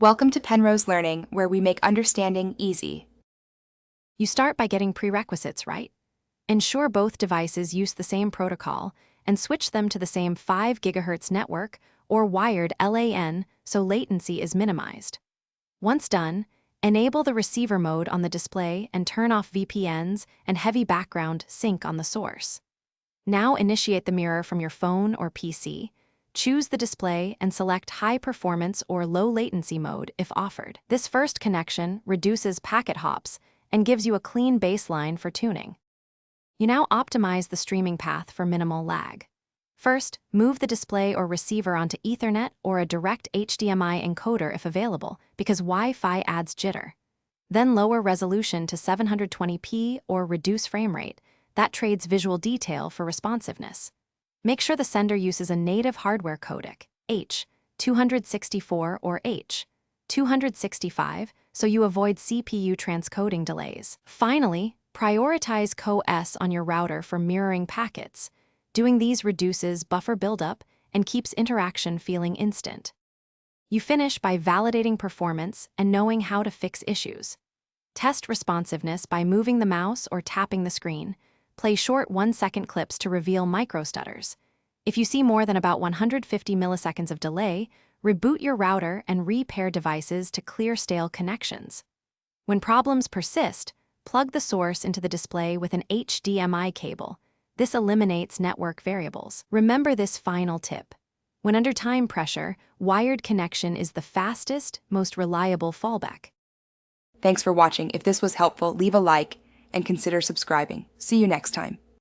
Welcome to Penrose Learning, where we make understanding easy. You start by getting prerequisites right. Ensure both devices use the same protocol and switch them to the same 5 GHz network or wired LAN so latency is minimized. Once done, enable the receiver mode on the display and turn off VPNs and heavy background sync on the source. Now initiate the mirror from your phone or PC. Choose the display and select high performance or low latency mode if offered. This first connection reduces packet hops and gives you a clean baseline for tuning. You now optimize the streaming path for minimal lag. First, move the display or receiver onto Ethernet or a direct HDMI encoder if available, because Wi-Fi adds jitter. Then lower resolution to 720p or reduce frame rate. That trades visual detail for responsiveness. Make sure the sender uses a native hardware codec, H264 or H265, so you avoid CPU transcoding delays. Finally, prioritize Co-S on your router for mirroring packets. Doing these reduces buffer buildup and keeps interaction feeling instant. You finish by validating performance and knowing how to fix issues. Test responsiveness by moving the mouse or tapping the screen. Play short 1-second clips to reveal microstutters. If you see more than about 150 milliseconds of delay, reboot your router and repair devices to clear stale connections. When problems persist, plug the source into the display with an HDMI cable. This eliminates network variables. Remember this final tip. When under time pressure, wired connection is the fastest, most reliable fallback. Thanks for watching. If this was helpful, leave a like and consider subscribing. See you next time.